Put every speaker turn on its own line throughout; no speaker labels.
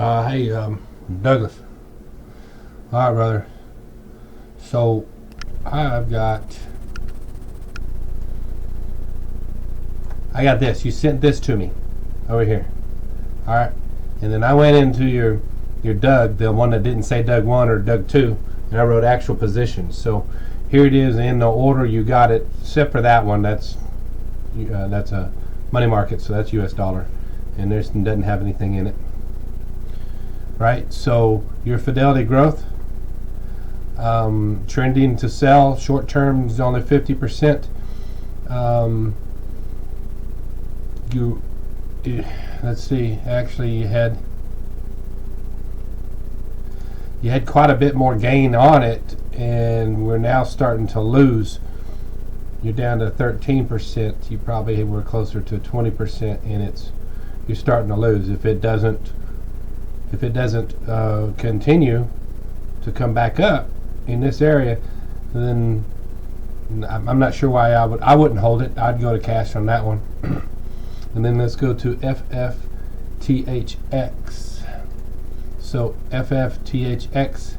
Hey, Douglas. All right, brother. So, I've got, I got this. You sent this to me over here. All right, and then I went into your Doug, the one that didn't say Doug 1 or Doug 2, and I wrote actual positions. So here it is in the order you got it, except for that one. That's a money market, so that's U.S. dollar, and there doesn't have anything in it. Right, so your Fidelity growth, trending to sell, short term is only 50%. Let's see, actually you had quite a bit more gain on it, and we're now starting to lose. You're down to 13%. You probably were closer to 20%, and you're starting to lose. If it doesn't continue to come back up in this area, then I'm not sure why I wouldn't hold it. I'd go to cash on that one. And then let's go to FFTHX. So FFTHX,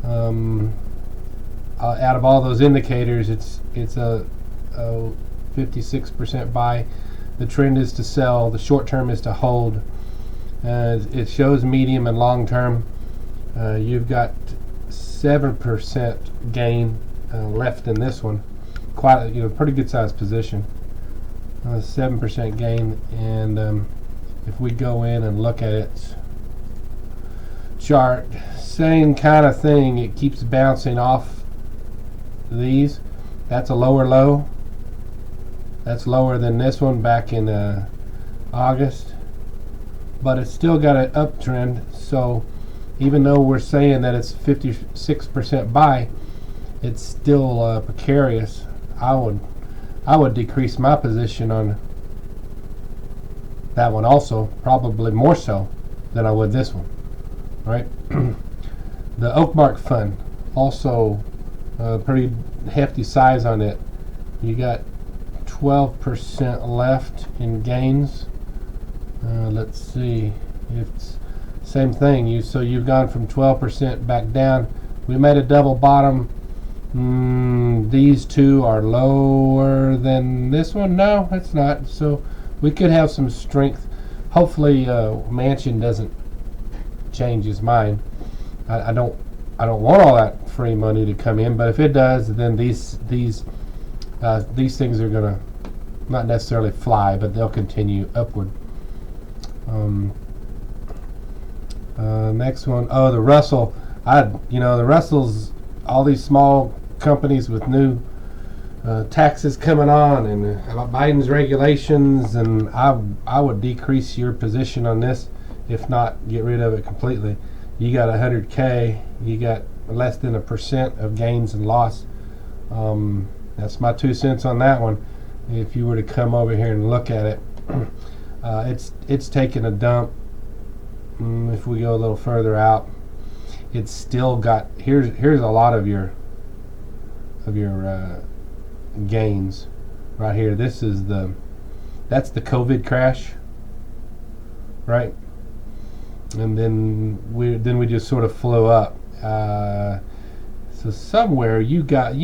out of all those indicators, it's a 56% buy. The trend is to sell. The short term is to hold. It shows medium and long term. You've got 7% gain left in this one. Quite a pretty good sized position. 7% gain, and if we go in and look at its chart, same kind of thing. It keeps bouncing off these. That's a lower low. That's lower than this one back in August. But it's still got an uptrend, so even though we're saying that it's 56% buy, it's still precarious. I would decrease my position on that one also, probably more so than I would this one, right? The Oakmark Fund, also pretty hefty size on it. You got 12% left in gains. Let's see, it's same thing. So you've gone from 12% back down. We made a double bottom. These two are lower than this one. No, it's not. So we could have some strength. Hopefully, Manchin doesn't change his mind. I don't want all that free money to come in, but if it does, then these things are gonna not necessarily fly, but they'll continue upward. Next one, the Russell. The Russell's all these small companies with new taxes coming on, and about Biden's regulations, and I would decrease your position on this, if not get rid of it completely. You got 100K, you got less than 1% of gains and loss. That's my 2 cents on that one. If you were to come over here and look at it, it's taking a dump. If we go a little further out, it's still got here's a lot of your gains right here. That's the COVID crash, right? And then we just sort of flew up. So somewhere you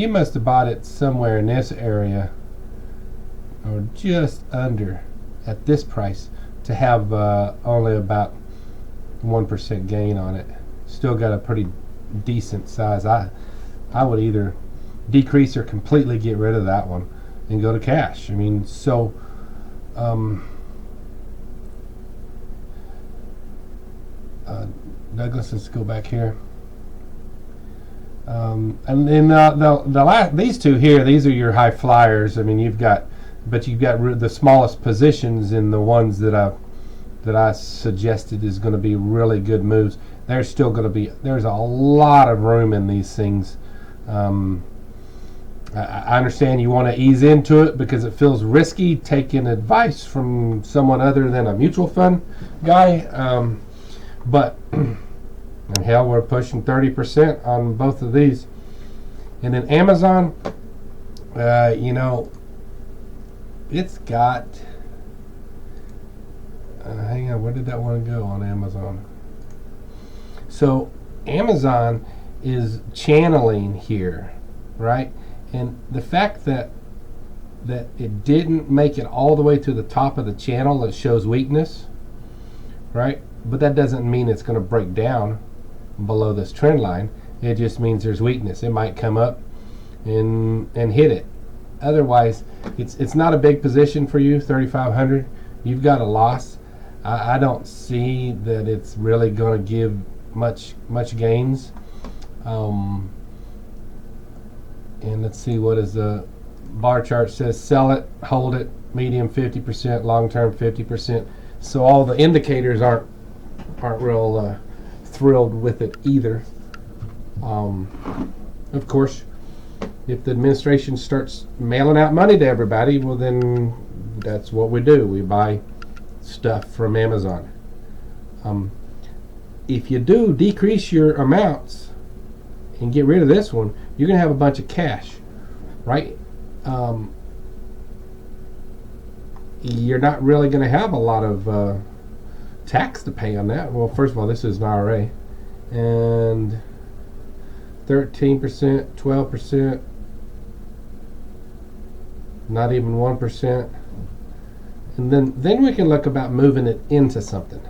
must have bought it somewhere in this area, or just under at this price, to have only about 1% gain on it. Still got a pretty decent size. I would either decrease or completely get rid of that one and go to cash. I mean, so Douglas, let's go back here. And then these two here, these are your high flyers. I mean, you've got the smallest positions in the ones that I suggested is going to be really good moves. There's a lot of room in these things. I understand you want to ease into it because it feels risky taking advice from someone other than a mutual fund guy. But hell, we're pushing 30% on both of these. And then Amazon, it's got hang on, where did that one go on Amazon? So Amazon is channeling here, right? And the fact that it didn't make it all the way to the top of the channel, it shows weakness, right? But that doesn't mean it's going to break down below this trend line. It just means there's weakness. It might come up and hit it. Otherwise, it's not a big position for you, 3,500. You've got a loss. I don't see that it's really going to give much gains. And let's see, what is the bar chart says? Sell it, hold it, medium 50%, long term 50%. So all the indicators aren't real thrilled with it either. Of course, if the administration starts mailing out money to everybody, well then that's what we do. We buy stuff from Amazon. If you do decrease your amounts and get rid of this one, you're going to have a bunch of cash, right? You're not really going to have a lot of tax to pay on that. Well, first of all, this is an IRA, and 13%, 12%, not even 1%. And then we can look about moving it into something.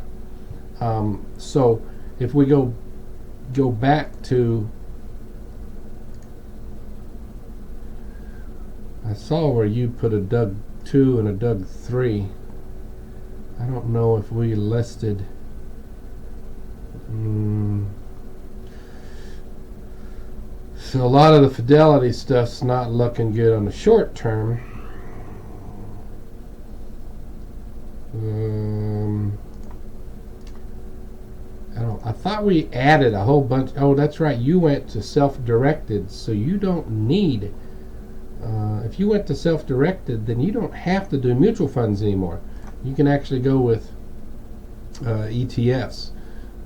So if we go back to, I saw where you put a Doug 2 and a Doug 3. I don't know if we listed. So a lot of the Fidelity stuff's not looking good on the short term. I thought we added a whole bunch. Oh, that's right. You went to self-directed, so you don't need. If you went to self-directed, then you don't have to do mutual funds anymore. You can actually go with ETFs,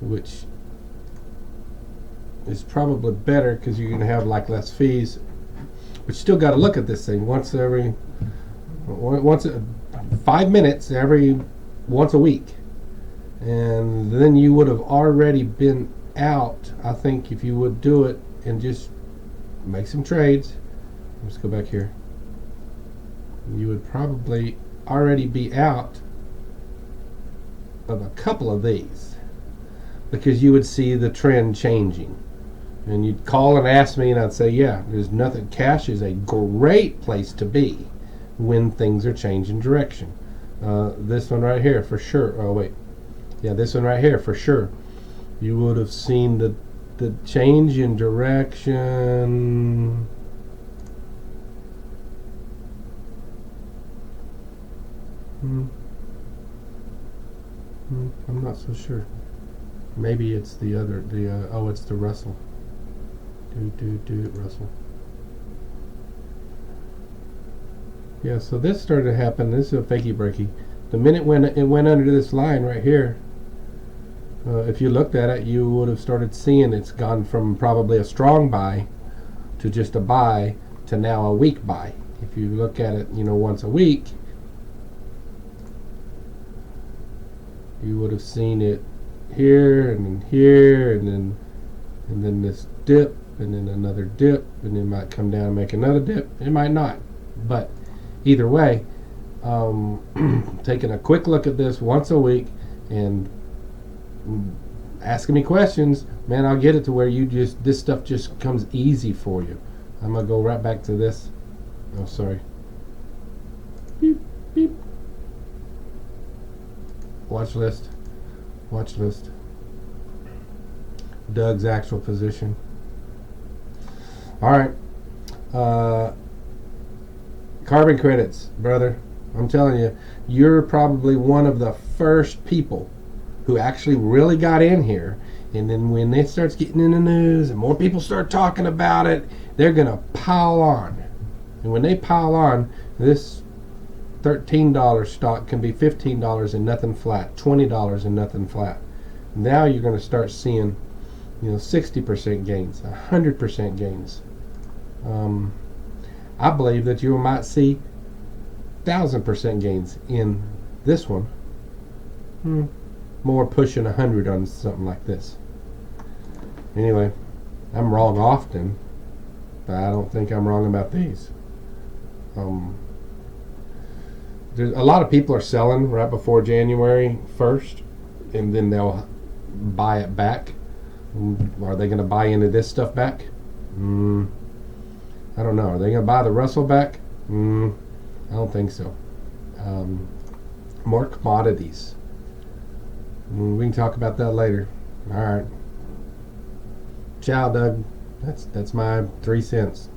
which is probably better because you're going to have like less fees. But you still got to look at this thing once 5 minutes once a week, and then you would have already been out. I think if you would do it and just make some trades. Let's go back here. You would probably already be out of a couple of these because you would see the trend changing. And you'd call and ask me, and I'd say, yeah, there's nothing. Cash is a great place to be when things are changing direction. This one right here for sure. Oh wait, yeah, this one right here for sure. You would have seen the change in direction. I'm not so sure. Maybe it's the other. It's the Russell. Do Russell. Yeah, so this started to happen. This is a fakey breaky. The minute when it went under this line right here, if you looked at it, you would have started seeing it's gone from probably a strong buy to just a buy to now a weak buy. If you look at it, once a week, you would have seen it here and then here and then this dip and then another dip, and then it might come down and make another dip. It might not, but either way, taking a quick look at this once a week and asking me questions, man, I'll get it to where this stuff just comes easy for you. I'm gonna go right back to this. Oh, sorry. Beep, beep. Watch list. Doug's actual position. All right. Carbon credits, brother. I'm telling you, you're probably one of the first people who actually really got in here. And then when it starts getting in the news and more people start talking about it, they're going to pile on. And when they pile on, this $13 stock can be $15 and nothing flat, $20 and nothing flat. Now you're going to start seeing, 60% gains, 100% gains. I believe that you might see 1,000% gains in this one. More pushing 100 on something like this. Anyway, I'm wrong often, but I don't think I'm wrong about these. Um, there's a lot of people are selling right before January 1st, and then they'll buy it back. Are they going to buy into this stuff back? I don't know. Are they going to buy the Russell back? I don't think so. More commodities. We can talk about that later. All right. Ciao, Doug. That's my 3 cents.